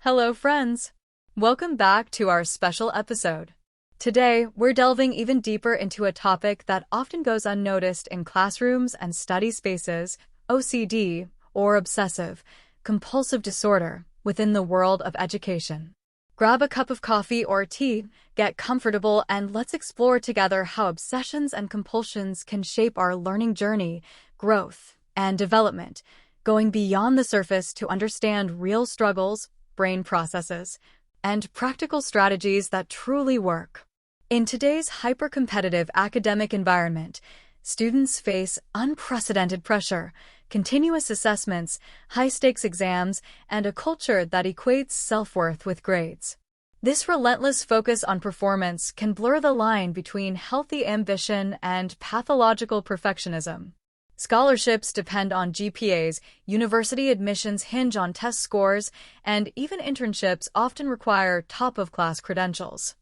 Hello, friends! Welcome back to our special episode. Today, we're delving even deeper into a topic that often goes unnoticed in classrooms and study spaces: OCD, or Obsessive, Compulsive Disorder, within the world of education. Grab a cup of coffee or tea, get comfortable, and let's explore together how obsessions and compulsions can shape our learning journey, growth, and development, going beyond the surface to understand real struggles, brain processes, and practical strategies that truly work. In today's hyper-competitive academic environment, students face unprecedented pressure, continuous assessments, high-stakes exams, and a culture that equates self-worth with grades. This relentless focus on performance can blur the line between healthy ambition and pathological perfectionism. Scholarships depend on GPAs, university admissions hinge on test scores, and even internships often require top-of-class credentials.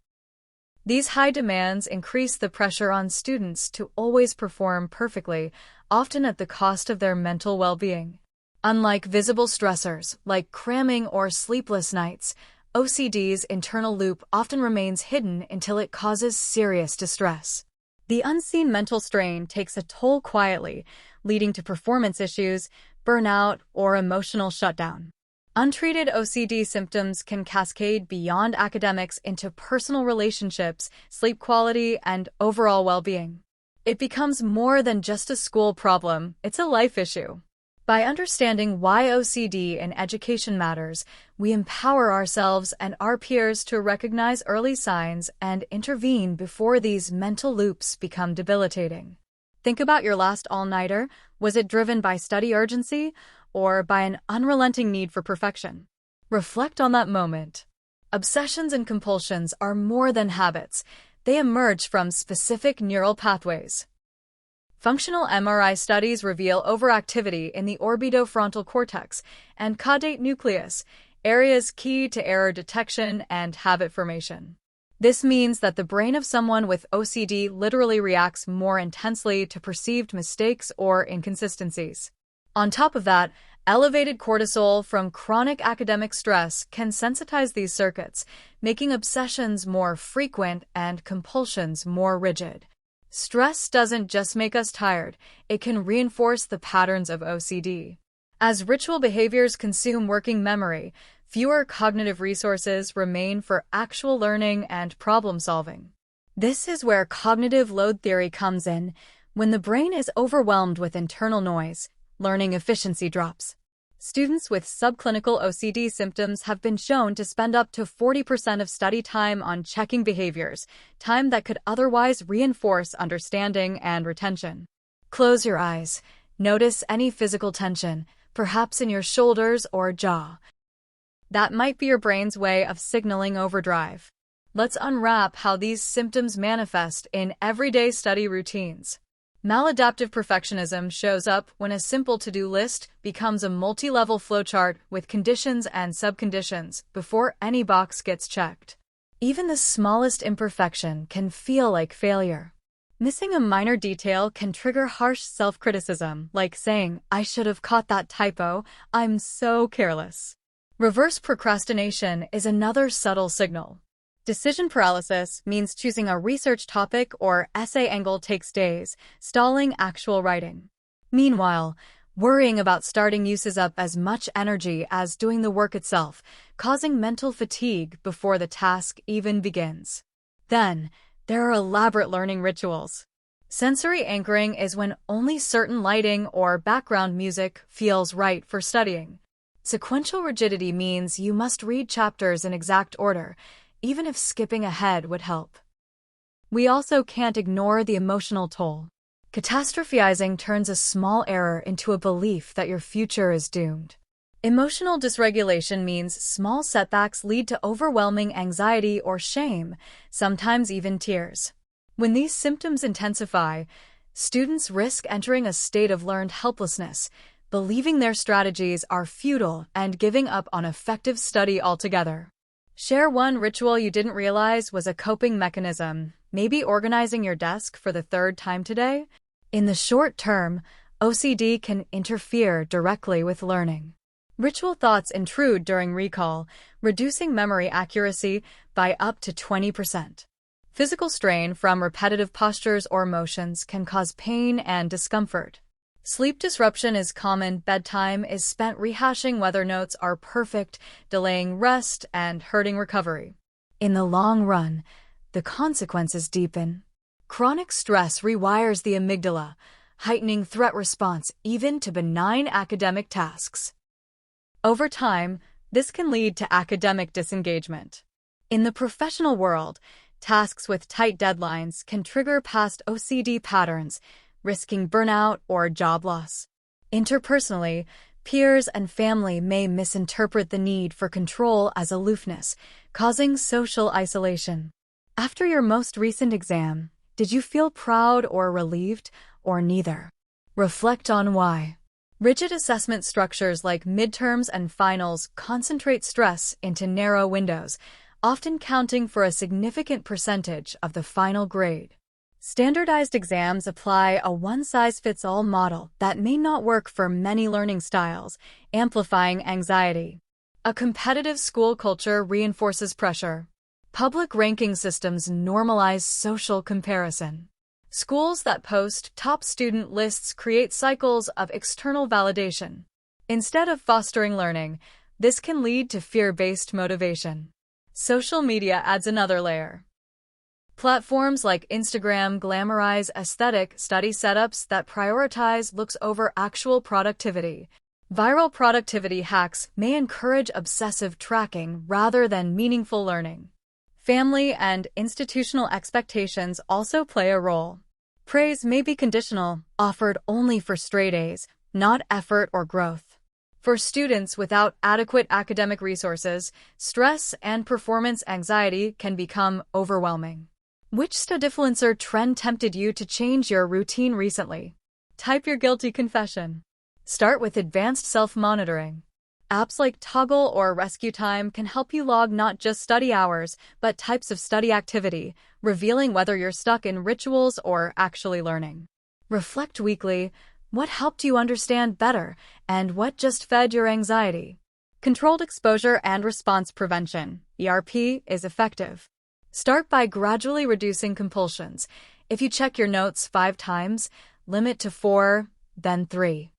These high demands increase the pressure on students to always perform perfectly, often at the cost of their mental well-being. Unlike visible stressors like cramming or sleepless nights, OCD's internal loop often remains hidden until it causes serious distress. The unseen mental strain takes a toll quietly, leading to performance issues, burnout, or emotional shutdown. Untreated OCD symptoms can cascade beyond academics into personal relationships, sleep quality, and overall well-being. It becomes more than just a school problem, it's a life issue. By understanding why OCD in education matters, we empower ourselves and our peers to recognize early signs and intervene before these mental loops become debilitating. Think about your last all-nighter. Was it driven by study urgency or by an unrelenting need for perfection? Reflect on that moment. Obsessions and compulsions are more than habits. They emerge from specific neural pathways. Functional MRI studies reveal overactivity in the orbitofrontal cortex and caudate nucleus, areas key to error detection and habit formation. This means that the brain of someone with OCD literally reacts more intensely to perceived mistakes or inconsistencies. On top of that, elevated cortisol from chronic academic stress can sensitize these circuits, making obsessions more frequent and compulsions more rigid. Stress doesn't just make us tired, it can reinforce the patterns of OCD. As ritual behaviors consume working memory, fewer cognitive resources remain for actual learning and problem-solving. This is where cognitive load theory comes in. When the brain is overwhelmed with internal noise, learning efficiency drops. Students with subclinical OCD symptoms have been shown to spend up to 40% of study time on checking behaviors, time that could otherwise reinforce understanding and retention. Close your eyes. Notice any physical tension, perhaps in your shoulders or jaw. That might be your brain's way of signaling overdrive. Let's unwrap how these symptoms manifest in everyday study routines. Maladaptive perfectionism shows up when a simple to-do list becomes a multi-level flowchart with conditions and subconditions before any box gets checked. Even the smallest imperfection can feel like failure. Missing a minor detail can trigger harsh self-criticism, like saying, "I should have caught that typo, I'm so careless." Reverse procrastination is another subtle signal. Decision paralysis means choosing a research topic or essay angle takes days, stalling actual writing. Meanwhile, worrying about starting uses up as much energy as doing the work itself, causing mental fatigue before the task even begins. Then, there are elaborate learning rituals. Sensory anchoring is when only certain lighting or background music feels right for studying. Sequential rigidity means you must read chapters in exact order, even if skipping ahead would help. We also can't ignore the emotional toll. Catastrophizing turns a small error into a belief that your future is doomed. Emotional dysregulation means small setbacks lead to overwhelming anxiety or shame, sometimes even tears. When these symptoms intensify, students risk entering a state of learned helplessness, believing their strategies are futile and giving up on effective study altogether. Share one ritual you didn't realize was a coping mechanism, maybe organizing your desk for the third time today. In the short term, OCD can interfere directly with learning. Ritual thoughts intrude during recall, reducing memory accuracy by up to 20%. Physical strain from repetitive postures or motions can cause pain and discomfort. Sleep disruption is common. Bedtime is spent rehashing whether notes are perfect, delaying rest, and hurting recovery. In the long run, the consequences deepen. Chronic stress rewires the amygdala, heightening threat response even to benign academic tasks. Over time, this can lead to academic disengagement. In the professional world, tasks with tight deadlines can trigger past OCD patterns, risking burnout or job loss. Interpersonally, peers and family may misinterpret the need for control as aloofness, causing social isolation. After your most recent exam, did you feel proud or relieved, or neither? Reflect on why. Rigid assessment structures like midterms and finals concentrate stress into narrow windows, often counting for a significant percentage of the final grade. Standardized exams apply a one-size-fits-all model that may not work for many learning styles, amplifying anxiety. A competitive school culture reinforces pressure. Public ranking systems normalize social comparison. Schools that post top student lists create cycles of external validation. Instead of fostering learning, this can lead to fear-based motivation. Social media adds another layer. Platforms like Instagram glamorize aesthetic study setups that prioritize looks over actual productivity. Viral productivity hacks may encourage obsessive tracking rather than meaningful learning. Family and institutional expectations also play a role. Praise may be conditional, offered only for straight A's, not effort or growth. For students without adequate academic resources, stress and performance anxiety can become overwhelming. Which studifluencer trend tempted you to change your routine recently? Type your guilty confession. Start with advanced self-monitoring. Apps like Toggle or Rescue Time can help you log not just study hours, but types of study activity, revealing whether you're stuck in rituals or actually learning. Reflect weekly. What helped you understand better, and what just fed your anxiety? Controlled exposure and response prevention, ERP, is effective. Start by gradually reducing compulsions. If you check your notes 5 times, limit to 4, then 3.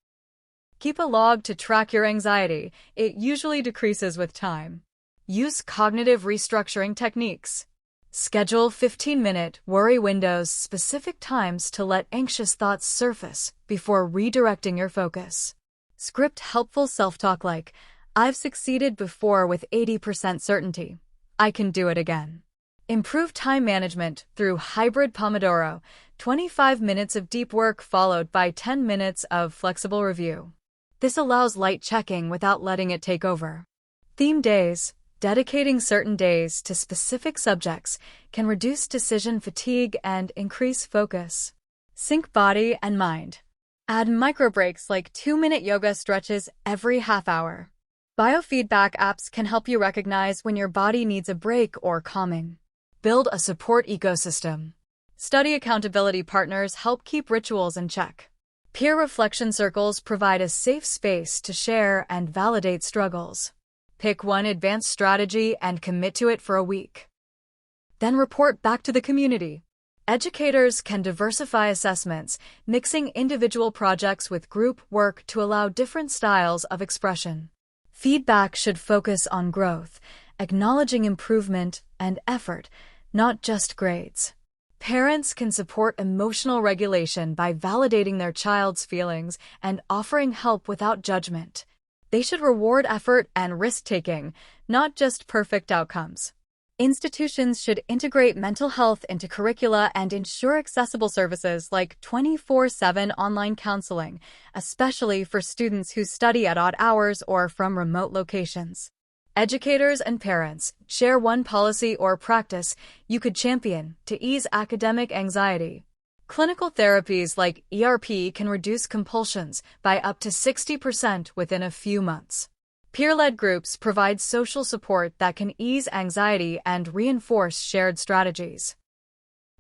Keep a log to track your anxiety. It usually decreases with time. Use cognitive restructuring techniques. Schedule 15-minute worry windows, specific times to let anxious thoughts surface before redirecting your focus. Script helpful self-talk like, "I've succeeded before with 80% certainty. I can do it again." Improve time management through hybrid Pomodoro, 25 minutes of deep work followed by 10 minutes of flexible review. This allows light checking without letting it take over. Theme days. Dedicating certain days to specific subjects can reduce decision fatigue and increase focus. Sync body and mind. Add micro breaks like 2-minute yoga stretches every half hour. Biofeedback apps can help you recognize when your body needs a break or calming. Build a support ecosystem. Study accountability partners help keep rituals in check. Peer reflection circles provide a safe space to share and validate struggles. Pick one advanced strategy and commit to it for a week. Then report back to the community. Educators can diversify assessments, mixing individual projects with group work to allow different styles of expression. Feedback should focus on growth, acknowledging improvement and effort, not just grades. Parents can support emotional regulation by validating their child's feelings and offering help without judgment. They should reward effort and risk-taking, not just perfect outcomes. Institutions should integrate mental health into curricula and ensure accessible services like 24/7 online counseling, especially for students who study at odd hours or from remote locations. Educators and parents, share one policy or practice you could champion to ease academic anxiety. Clinical therapies like ERP can reduce compulsions by up to 60% within a few months. Peer-led groups provide social support that can ease anxiety and reinforce shared strategies.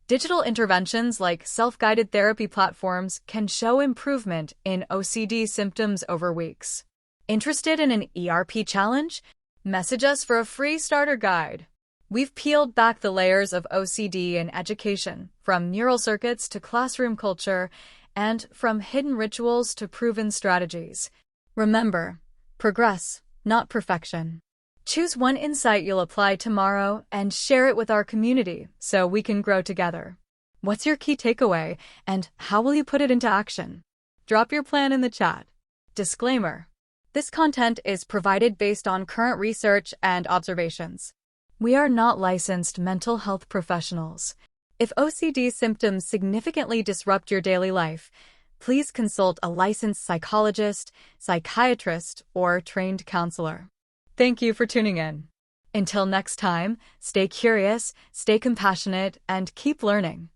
Digital interventions like self-guided therapy platforms can show improvement in OCD symptoms over weeks. Interested in an ERP challenge? Message us for a free starter guide. We've peeled back the layers of OCD in education, from neural circuits to classroom culture, and from hidden rituals to proven strategies. Remember, progress, not perfection. Choose one insight you'll apply tomorrow and share it with our community so we can grow together. What's your key takeaway, and how will you put it into action? Drop your plan in the chat. Disclaimer: this content is provided based on current research and observations. We are not licensed mental health professionals. If OCD symptoms significantly disrupt your daily life, please consult a licensed psychologist, psychiatrist, or trained counselor. Thank you for tuning in. Until next time, stay curious, stay compassionate, and keep learning.